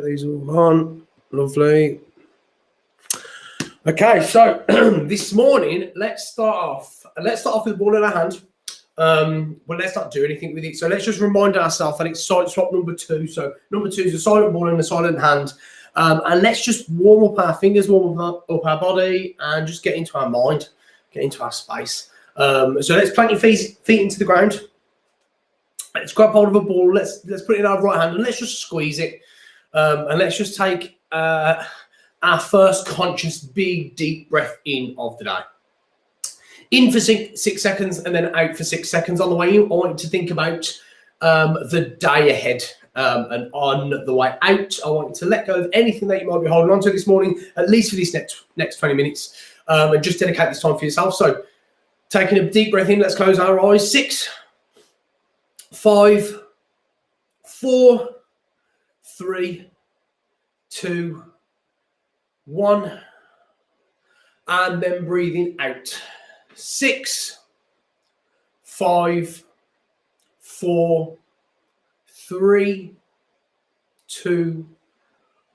These all on. Lovely. Okay, so this morning, let's start off with the ball in our hand. But let's not do anything with it. So let's just remind ourselves that it's side swap number 2. So number 2 is a silent ball in a silent hand. And let's just warm up our fingers, warm up our body, and just get into our mind, get into our space. So let's plant your feet into the ground. Let's grab hold of a ball. Let's put it in our right hand and let's just squeeze it. And let's just take our first conscious big deep breath in of the day. In for 6 seconds and then out for 6 seconds. On the way in, I want you to think about the day ahead. And on the way out, I want you to let go of anything that you might be holding on to this morning, at least for this next 20 minutes, and just dedicate this time for yourself. So taking a deep breath in, let's close our eyes. 6, 5, 4, 3, 2, 1, and then breathing out. 6, 5, 4, 3, 2,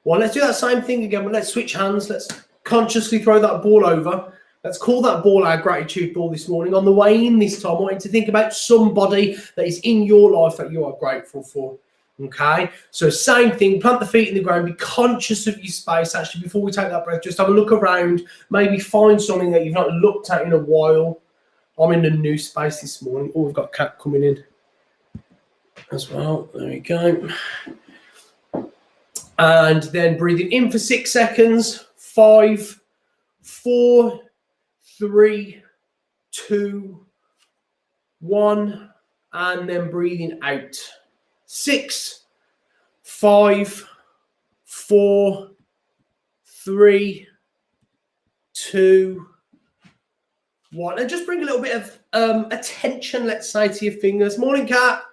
1. Let's do that same thing again, but let's switch hands. Let's consciously throw that ball over. Let's call that ball our gratitude ball this morning. On the way in this time, I want you to think about somebody that is in your life that you are grateful for. Okay, so same thing, plant the feet in the ground, be conscious of your space. Actually, before we take that breath, just have a look around, maybe find something that you've not looked at in a while. I'm in a new space this morning. Oh, we've got a cat coming in as well. There we go. And then breathing in for 6 seconds. 5, 4, 3, 2, 1, and then breathing out. 6, 5, 4, 3, 2, 1. And just bring a little bit of attention, let's say, to your fingers. Morning, cat.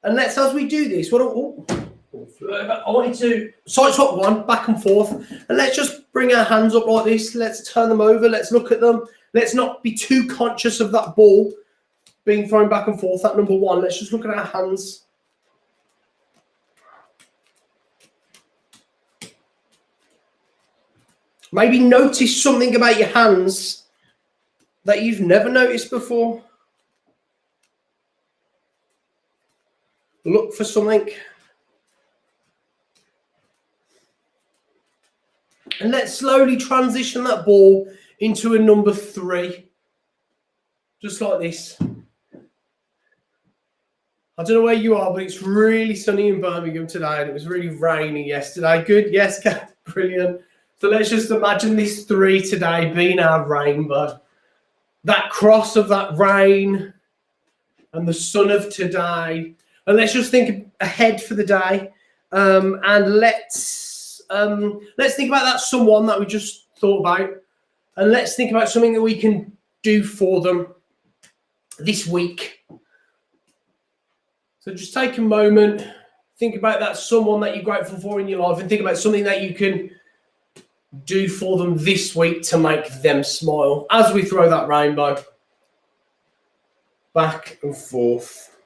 And let's, as we do this, I want you to side swap one, back and forth. And let's just bring our hands up like this. Let's turn them over. Let's look at them. Let's not be too conscious of that ball being thrown back and forth. That number 1. Let's just look at our hands. Maybe notice something about your hands that you've never noticed before. Look for something. And let's slowly transition that ball into a number 3. Just like this. I don't know where you are, but it's really sunny in Birmingham today, and it was really rainy yesterday. Good? Yes, brilliant. So let's just imagine this 3 today being our rainbow. That cross of that rain and the sun of today. And let's just think ahead for the day. And let's think about that someone that we just thought about. And let's think about something that we can do for them this week. So just take a moment, think about that someone that you're grateful for in your life, and think about something that you can do for them this week to make them smile as we throw that rainbow back and forth.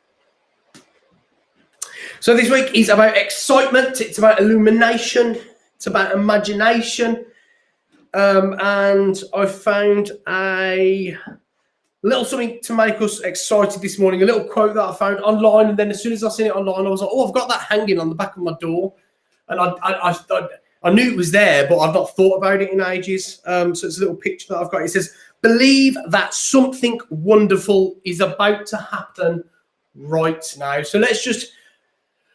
So this week is about excitement, it's about illumination, it's about imagination, and I found a little something to make us excited this morning, a little quote that I found online, and then as soon as I seen it online, I was like, oh, I've got that hanging on the back of my door, and I knew it was there, but I've not thought about it in ages. So it's a little picture that I've got. It says, believe that something wonderful is about to happen right now. So let's just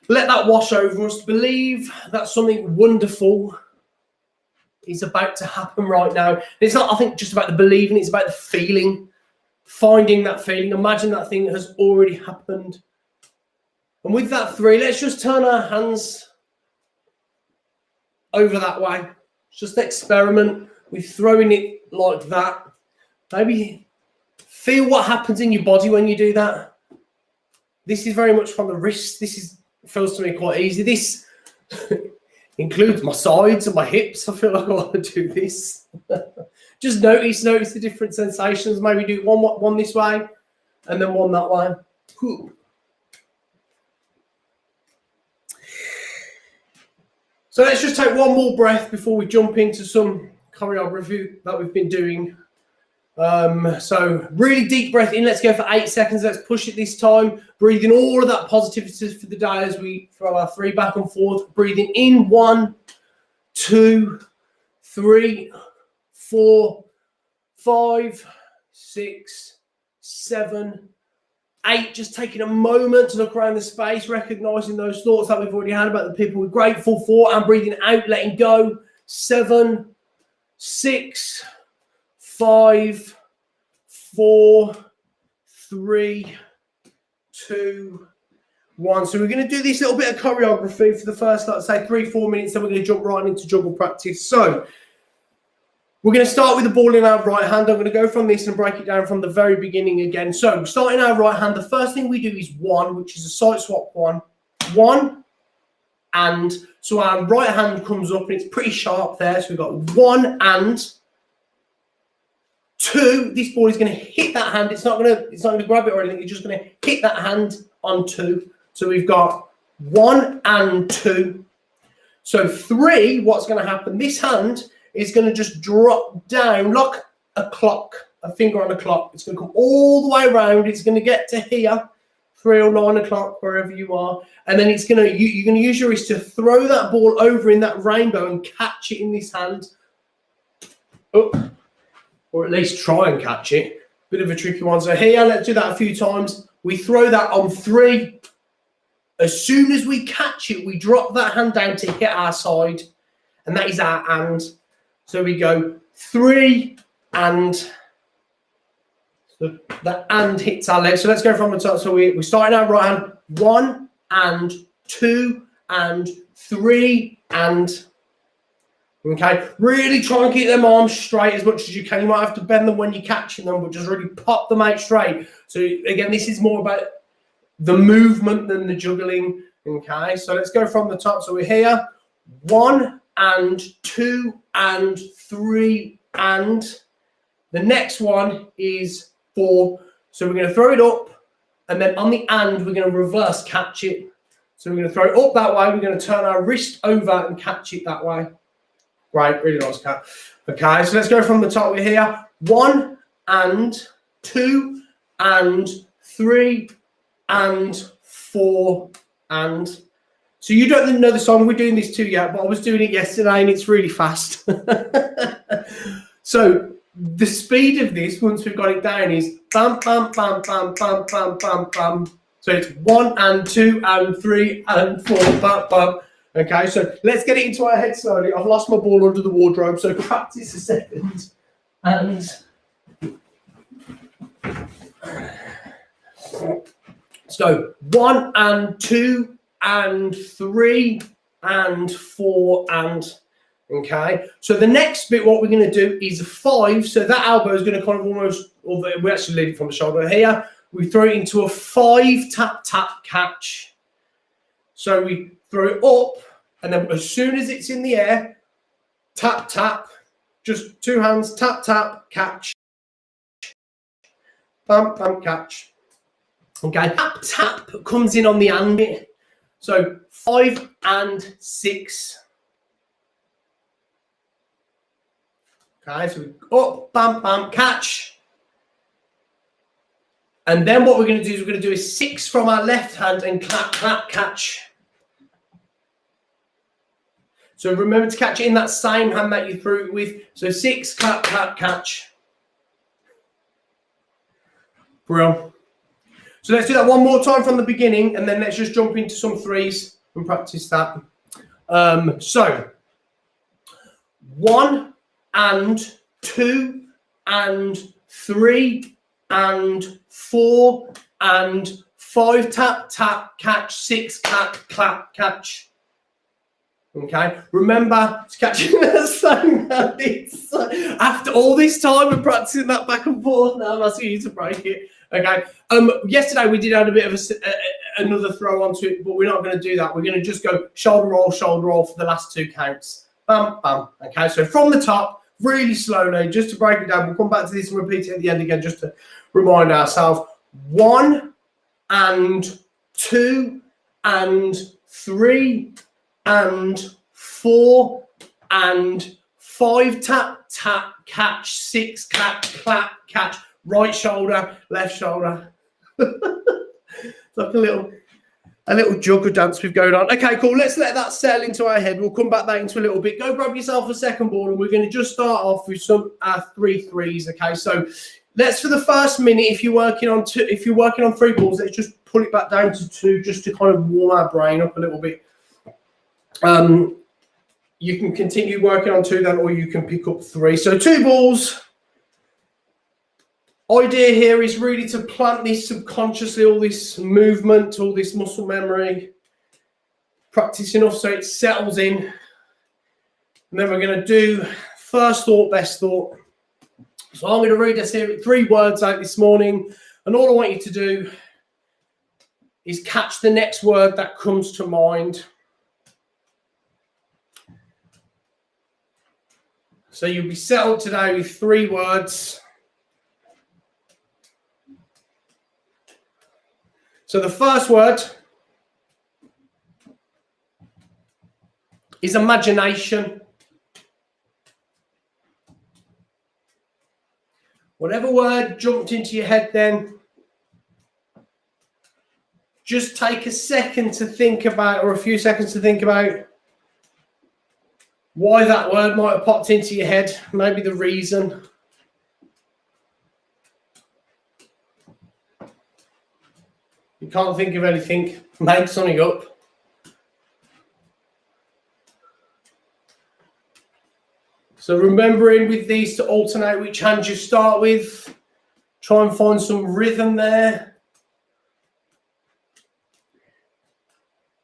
let that wash over us. Believe that something wonderful is about to happen right now. It's not, I think, just about the believing, it's about the feeling. Finding that feeling, imagine that thing has already happened. And with that 3, let's just turn our hands over that way. Just experiment with throwing it like that. Maybe feel what happens in your body when you do that. This is very much from the wrist. Feels to me quite easy. This includes my sides and my hips. I feel like I want to do this. Just notice the different sensations. Maybe do one this way and then one that way. So let's just take one more breath before we jump into some choreography that we've been doing. So really deep breath in. Let's go for 8 seconds. Let's push it this time. Breathing all of that positivity for the day as we throw our 3 back and forth. Breathing in 1, 2, 3, 4, 5, 6, 7, 8. Just taking a moment to look around the space, recognizing those thoughts that we've already had about the people we're grateful for, and breathing out, letting go. 7, 6, 5, 4, 3, 2, 1. So we're going to do this little bit of choreography for the first, let's say, 3-4 minutes. Then we're going to jump right into juggle practice. So we're going to start with the ball in our right hand. I'm going to go from this and break it down from the very beginning again. So starting our right hand, the first thing we do is 1, which is a side swap 1. 1, and so our right hand comes up and it's pretty sharp there. So we've got 1 and 2. This ball is going to hit that hand. It's not going to grab it or anything. It's just going to hit that hand on 2. So we've got 1 and 2. So 3. What's going to happen? This hand is going to just drop down like a clock, a finger on a clock. It's going to come all the way around. It's going to get to here, 3 or 9 o'clock, wherever you are, and then it's going to you're going to use your wrist to throw that ball over in that rainbow and catch it in this hand. Oh. Or at least try and catch it. Bit of a tricky one. So here, let's do that a few times. We throw that on 3. As soon as we catch it, we drop that hand down to hit our side. And that is our and. So we go 3 and. So that and hits our leg. So let's go from the top. So we start in our right hand. 1 and 2 and 3 and. Okay, really try and keep them arms straight as much as you can. You might have to bend them when you're catching them, but just really pop them out straight. So again, this is more about the movement than the juggling. Okay, so let's go from the top. So we're here. 1 and 2 and 3 and. The next one is 4. So we're going to throw it up, and then on the and, we're going to reverse catch it. So we're going to throw it up that way. We're going to turn our wrist over and catch it that way. Right, really nice cat. Okay, so let's go from the top. We're here. 1 and 2 and 3 and 4 and. So you don't know the song. We're doing this too yet, but I was doing it yesterday and it's really fast. So the speed of this, once we've got it down, is bam, bam, bam, bam, bam, bam, bam, bam. So it's 1 and 2 and 3 and 4, bam, bam. Okay, so let's get it into our head slowly. I've lost my ball under the wardrobe, so practice a second. And so 1 and 2 and 3 and 4 and. Okay, so the next bit, what we're going to do is 5. So that elbow is going to kind of almost, or we actually lead it from the shoulder here. We throw it into a 5 tap tap catch. So we throw it up, and then as soon as it's in the air, tap, tap, just 2 hands, tap, tap, catch, bam, bam, catch. Okay, tap, tap comes in on the and bit. So 5 and 6. Okay, so we up, bam, bam, catch. And then what we're going to do is we're going to do a 6 from our left hand and clap, clap, catch. So remember to catch it in that same hand that you threw it with. So 6, clap, clap, catch. Brilliant. So let's do that one more time from the beginning, and then let's just jump into some 3s and practice that. So 1 and 2 and 3 and 4 and 5, tap, tap, catch, 6, clap, clap, catch. Okay, remember to catch in that same hand. After all this time of practicing that back and forth, now I'm asking you to break it. Okay, yesterday we did add a bit of another throw onto it, but we're not going to do that. We're going to just go shoulder roll for the last 2 counts. Bam, bam. Okay, so from the top, really slowly, just to break it down. We'll come back to this and repeat it at the end again, just to remind ourselves. 1 and 2 and 3 and 4 and 5 tap, tap, catch, 6 clap, clap, catch, right shoulder, left shoulder. It's like a little juggle dance we've going on. Okay, cool. Let's let that settle into our head. We'll come back that into a little bit. Go grab yourself a second ball, and we're going to just start off with some 3 threes. Okay, so let's, for the first minute, if you're working on 3 balls, let's just pull it back down to 2, just to kind of warm our brain up a little bit. You can continue working on 2 then, or you can pick up 3. So 2 balls. Idea here is really to plant this subconsciously, all this movement, all this muscle memory, practice enough so it settles in. And then we're going to do first thought, best thought. So I'm going to read us here 3 words out this morning, and all I want you to do is catch the next word that comes to mind. So you'll be settled today with 3 words. So the first word is imagination. Whatever word jumped into your head then, just take a second to think about, or a few seconds to think about, why that word might have popped into your head, maybe the reason. You can't think of anything, make something up. So remembering with these to alternate which hand you start with. Try and find some rhythm there.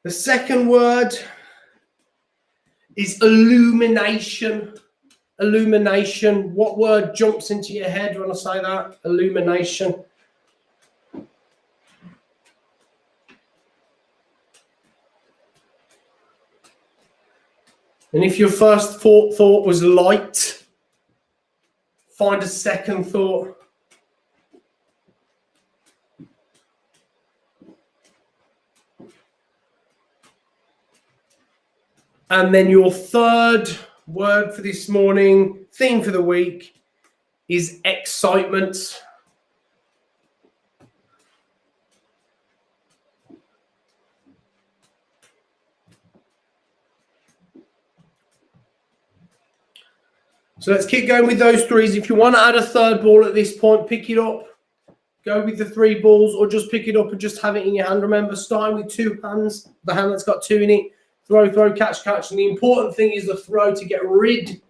The second word is illumination. Illumination. What word jumps into your head when I say that? Illumination. And if your first thought was light, find a second thought. And then your third word for this morning, theme for the week, is excitement. So let's keep going with those 3s. If you want to add a third ball at this point, pick it up. Go with the 3 balls, or just pick it up and just have it in your hand. Remember, starting with 2 hands, the hand that's got 2 in it. Throw, throw, catch, catch. And the important thing is the throw to get rid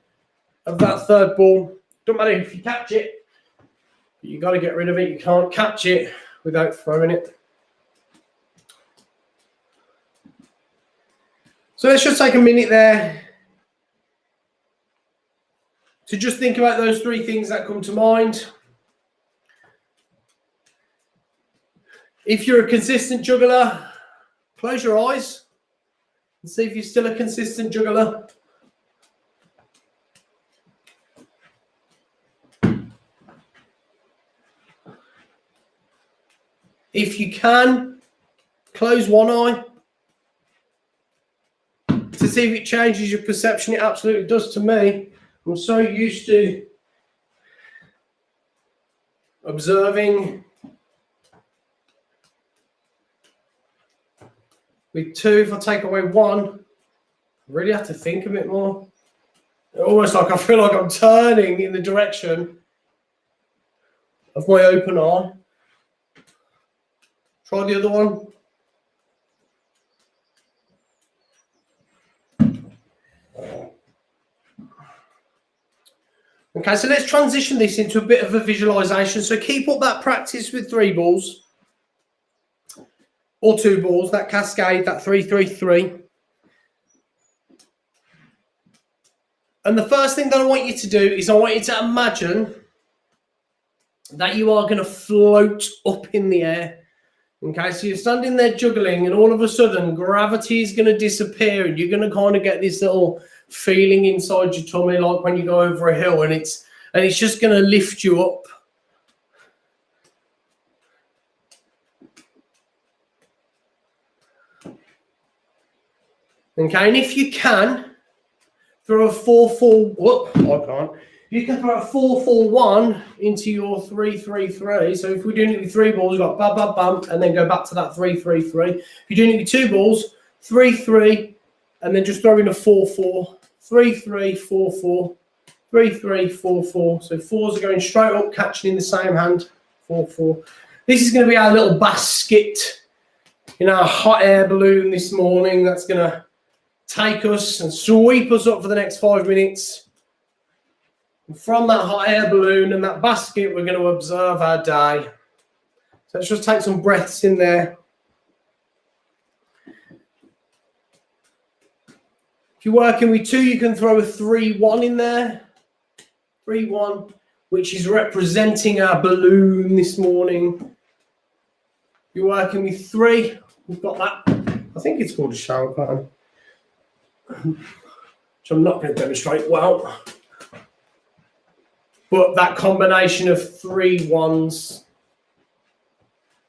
of that third ball. Don't matter if you catch it, but you got to get rid of it. You can't catch it without throwing it. So let's just take a minute there to just think about those 3 things that come to mind. If you're a consistent juggler, close your eyes and see if you're still a consistent juggler. If you can, close one eye to see if it changes your perception. It absolutely does to me. I'm so used to observing. With 2, if I take away 1, I really have to think a bit more. Almost like I feel like I'm turning in the direction of my open eye. Try the other one. Okay, so let's transition this into a bit of a visualization. So keep up that practice with 3 balls or 2 balls, that cascade, that 3-3-3. And the first thing that I want you to do is I want you to imagine that you are going to float up in the air. Okay, so you're standing there juggling, and all of a sudden gravity is going to disappear, and you're going to kind of get this little feeling inside your tummy, like when you go over a hill, and it's just going to lift you up. Okay, and if you can, throw a 4-4. Whoop, I can't. You can throw a 4-4-1 into your 3-3-3. So if we're doing it with 3 balls, we've got bam, bam, bam, and then go back to that 3-3-3. If you're doing it with 2 balls, 3-3, and then just throw in a 4-4, 3-3-4-4, 3-3-4-4. So 4s are going straight up, catching in the same hand, 4-4. This is going to be our little basket in our hot air balloon this morning. That's going to take us and sweep us up for the next 5 minutes. And from that hot air balloon and that basket, we're going to observe our day. So let's just take some breaths in there. If you're working with 2, you can throw a 3-1 in there. 3-1, which is representing our balloon this morning. If you're working with 3, we've got that. I think it's called a shower pattern, which I'm not going to demonstrate well. But that combination of 3 1s.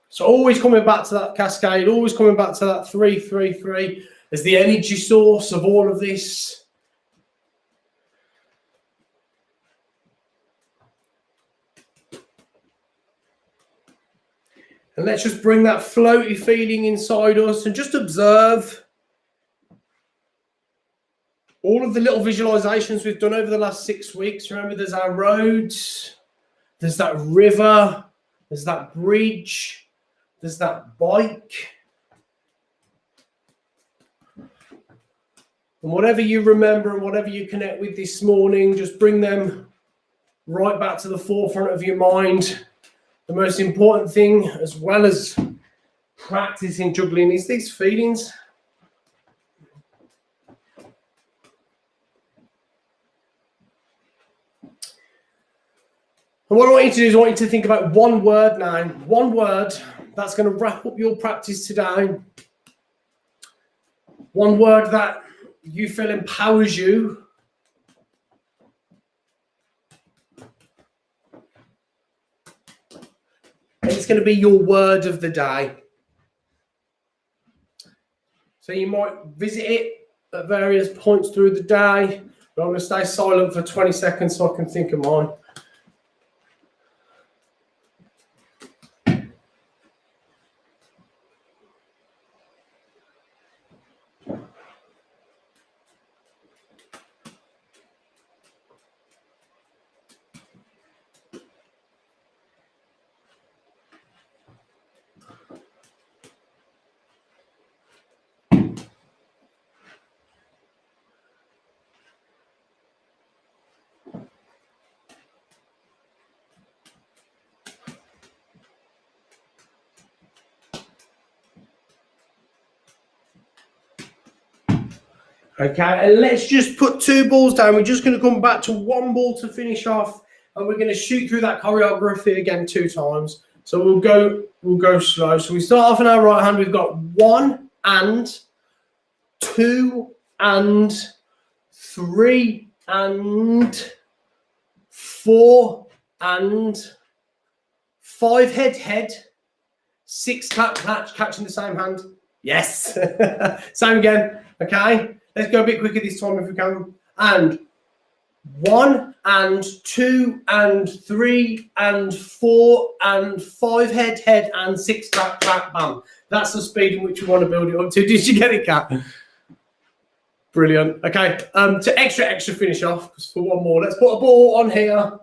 So always coming back to that cascade, always coming back to that 3-3-3 as the energy source of all of this. And let's just bring that floaty feeling inside us and just observe all of the little visualizations we've done over the last 6 weeks. Remember, there's our roads, there's that river, there's that bridge, there's that bike. And whatever you remember and whatever you connect with this morning, just bring them right back to the forefront of your mind. The most important thing, as well as practicing juggling, is these feelings. And what I want you to do is I want you to think about one word now. One word that's going to wrap up your practice today. One word that you feel empowers you. And it's going to be your word of the day. So you might visit it at various points through the day. But I'm going to stay silent for 20 seconds so I can think of mine. Okay, and let's just put 2 balls down. We're just going to come back to 1 ball to finish off, and we're going to shoot through that choreography again 2 times. So we'll go slow. So we start off in our right hand. We've got 1 and 2 and 3 and 4 and 5 head, 6 catch in the same hand. Yes. Same again. Okay. Let's go a bit quicker this time if we can. And 1 and 2 and 3 and 4 and 5 head and 6 bam. That's the speed in which we want to build it up to. Did you get it, Kat? Brilliant. Okay. To extra finish off for 1 more. Let's put a ball on here.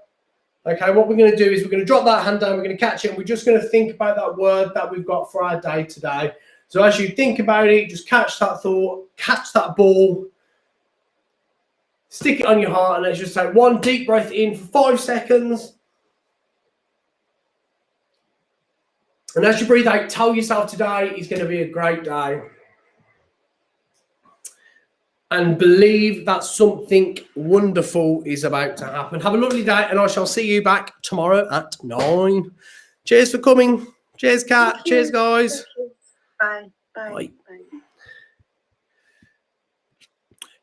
Okay. What we're going to do is we're going to drop that hand down. We're going to catch it. And we're just going to think about that word that we've got for our day today. So as you think about it, just catch that thought, catch that ball, stick it on your heart, and let's just take 1 deep breath in for 5 seconds. And as you breathe out, tell yourself today is going to be a great day. And believe that something wonderful is about to happen. Have a lovely day, and I shall see you back tomorrow at 9. Cheers for coming. Cheers, Kat. Cheers, guys. Bye. Bye.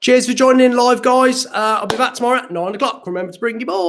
Cheers for joining in live, guys. I'll be back tomorrow at 9 o'clock. Remember to bring your ball.